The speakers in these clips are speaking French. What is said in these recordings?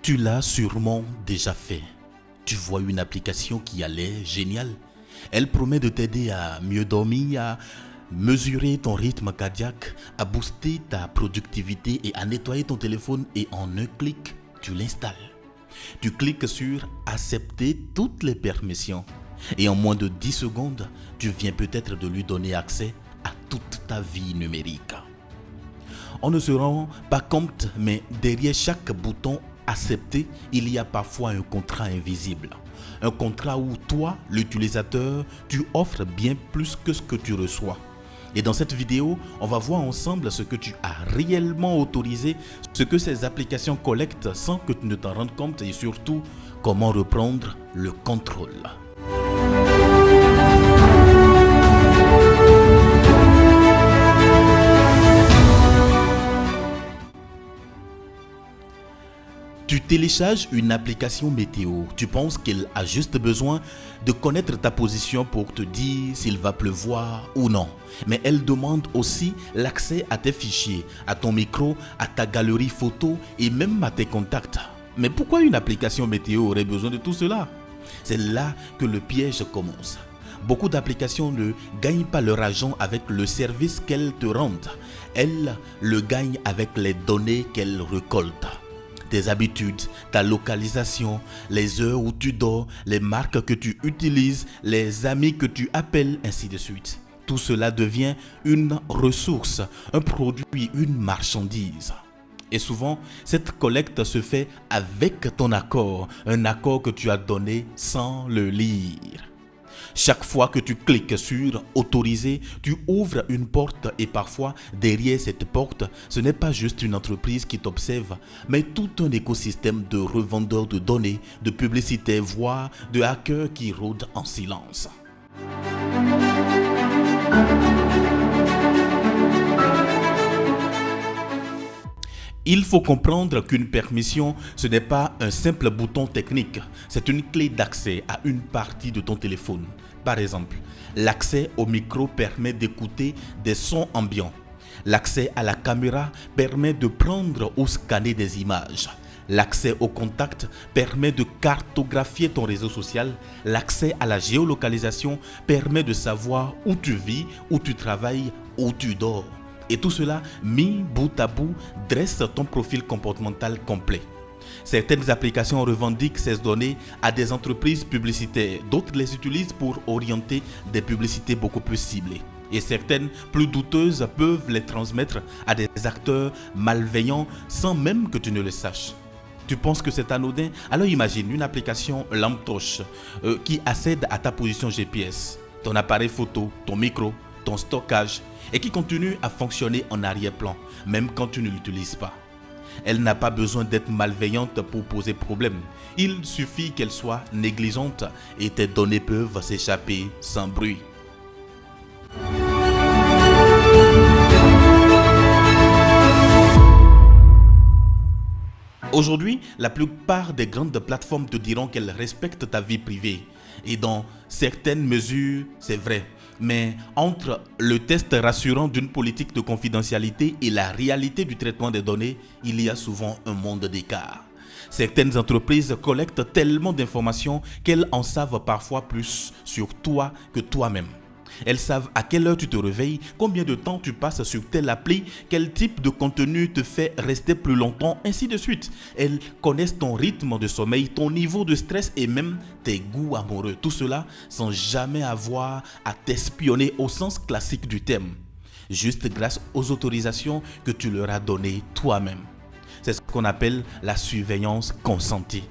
Tu l'as sûrement déjà fait. Tu vois une application qui a l'air géniale. Elle promet de t'aider à mieux dormir, à mesurer ton rythme cardiaque, à booster ta productivité et à nettoyer ton téléphone et en un clic, tu l'installes. Tu cliques sur accepter toutes les permissions et en moins de 10 secondes, tu viens peut-être de lui donner accès à toute ta vie numérique. On ne se rend pas compte, mais derrière chaque bouton accepter, il y a parfois un contrat invisible. Un contrat où toi, l'utilisateur, tu offres bien plus que ce que tu reçois. Et dans cette vidéo, on va voir ensemble ce que tu as réellement autorisé, ce que ces applications collectent sans que tu ne t'en rendes compte et surtout, comment reprendre le contrôle. Tu télécharges une application météo, tu penses qu'elle a juste besoin de connaître ta position pour te dire s'il va pleuvoir ou non. Mais elle demande aussi l'accès à tes fichiers, à ton micro, à ta galerie photo et même à tes contacts. Mais pourquoi une application météo aurait besoin de tout cela? C'est là que le piège commence. Beaucoup d'applications ne gagnent pas leur argent avec le service qu'elles te rendent. Elles le gagnent avec les données qu'elles récoltent. Tes habitudes, ta localisation, les heures où tu dors, les marques que tu utilises, les amis que tu appelles, ainsi de suite. Tout cela devient une ressource, un produit, une marchandise. Et souvent, cette collecte se fait avec ton accord, un accord que tu as donné sans le lire. Chaque fois que tu cliques sur autoriser, tu ouvres une porte et parfois derrière cette porte, ce n'est pas juste une entreprise qui t'observe, mais tout un écosystème de revendeurs de données, de publicités, voire de hackers qui rôdent en silence. Il faut comprendre qu'une permission, ce n'est pas un simple bouton technique, c'est une clé d'accès à une partie de ton téléphone. Par exemple, l'accès au micro permet d'écouter des sons ambiants. L'accès à la caméra permet de prendre ou scanner des images. L'accès au contact permet de cartographier ton réseau social. L'accès à la géolocalisation permet de savoir où tu vis, où tu travailles, où tu dors. Et tout cela, mis bout à bout, dresse ton profil comportemental complet. Certaines applications revendiquent ces données à des entreprises publicitaires, d'autres les utilisent pour orienter des publicités beaucoup plus ciblées. Et certaines, plus douteuses, peuvent les transmettre à des acteurs malveillants sans même que tu ne le saches. Tu penses que c'est anodin? Alors imagine une application lampe torche qui accède à ta position GPS, ton appareil photo, ton micro, ton stockage et qui continue à fonctionner en arrière-plan, même quand tu ne l'utilises pas. Elle n'a pas besoin d'être malveillante pour poser problème. Il suffit qu'elle soit négligente et tes données peuvent s'échapper sans bruit. Aujourd'hui, la plupart des grandes plateformes te diront qu'elles respectent ta vie privée. Et dans certaines mesures, c'est vrai. Mais entre le test rassurant d'une politique de confidentialité et la réalité du traitement des données, il y a souvent un monde d'écart. Certaines entreprises collectent tellement d'informations qu'elles en savent parfois plus sur toi que toi-même. Elles savent à quelle heure tu te réveilles, combien de temps tu passes sur telle appli, quel type de contenu te fait rester plus longtemps, ainsi de suite. Elles connaissent ton rythme de sommeil, ton niveau de stress et même tes goûts amoureux. Tout cela sans jamais avoir à t'espionner au sens classique du terme. Juste grâce aux autorisations que tu leur as données toi-même. C'est ce qu'on appelle la surveillance consentie.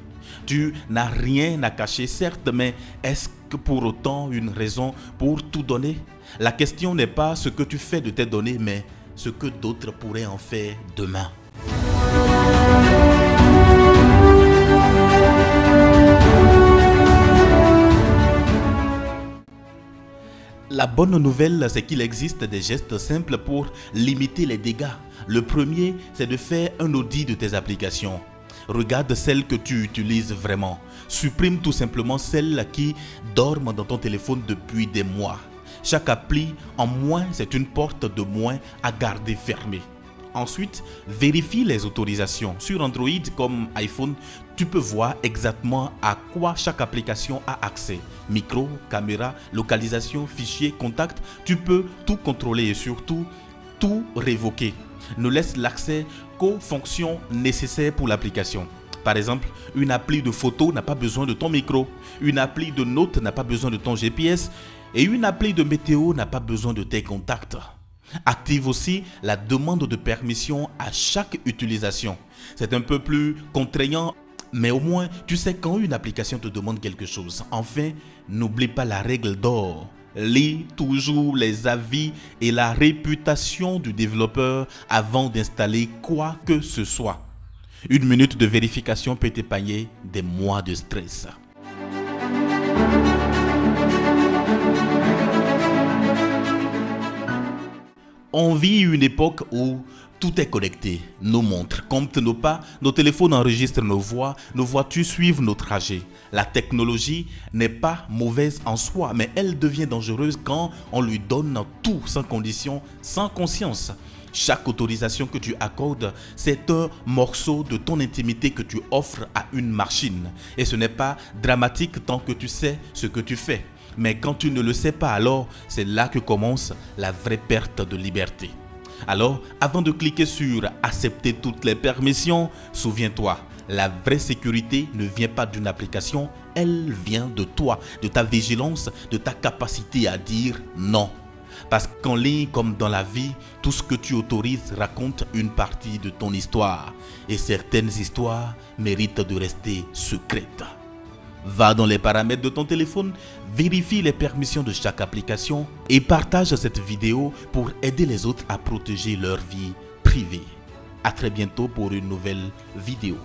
Tu n'as rien à cacher, certes, mais est-ce que pour autant une raison pour tout donner? La question n'est pas ce que tu fais de tes données, mais ce que d'autres pourraient en faire demain. La bonne nouvelle, c'est qu'il existe des gestes simples pour limiter les dégâts. Le premier, c'est de faire un audit de tes applications. Regarde celles que tu utilises vraiment. Supprime tout simplement celles qui dorment dans ton téléphone depuis des mois. Chaque appli en moins, c'est une porte de moins à garder fermée. Ensuite, vérifie les autorisations. Sur Android comme iPhone, tu peux voir exactement à quoi chaque application a accès. Micro, caméra, localisation, fichier, contact, tu peux tout contrôler et surtout tout révoquer. Ne laisse l'accès qu'aux fonctions nécessaires pour l'application. Par exemple, une appli de photo n'a pas besoin de ton micro, une appli de notes n'a pas besoin de ton GPS et une appli de météo n'a pas besoin de tes contacts. Active aussi la demande de permission à chaque utilisation. C'est un peu plus contraignant, mais au moins tu sais quand une application te demande quelque chose. Enfin, n'oublie pas la règle d'or. Lis toujours les avis et la réputation du développeur avant d'installer quoi que ce soit. Une minute de vérification peut épargner des mois de stress. On vit une époque où tout est connecté. Nos montres comptent nos pas, nos téléphones enregistrent nos voix, nos voitures suivent nos trajets. La technologie n'est pas mauvaise en soi, mais elle devient dangereuse quand on lui donne tout sans condition, sans conscience. Chaque autorisation que tu accordes, c'est un morceau de ton intimité que tu offres à une machine. Et ce n'est pas dramatique tant que tu sais ce que tu fais. Mais quand tu ne le sais pas, alors c'est là que commence la vraie perte de liberté. Alors, avant de cliquer sur « Accepter toutes les permissions », souviens-toi, la vraie sécurité ne vient pas d'une application, elle vient de toi, de ta vigilance, de ta capacité à dire non. Parce qu'en ligne comme dans la vie, tout ce que tu autorises raconte une partie de ton histoire. Et certaines histoires méritent de rester secrètes. Va dans les paramètres de ton téléphone, vérifie les permissions de chaque application et partage cette vidéo pour aider les autres à protéger leur vie privée. À très bientôt pour une nouvelle vidéo.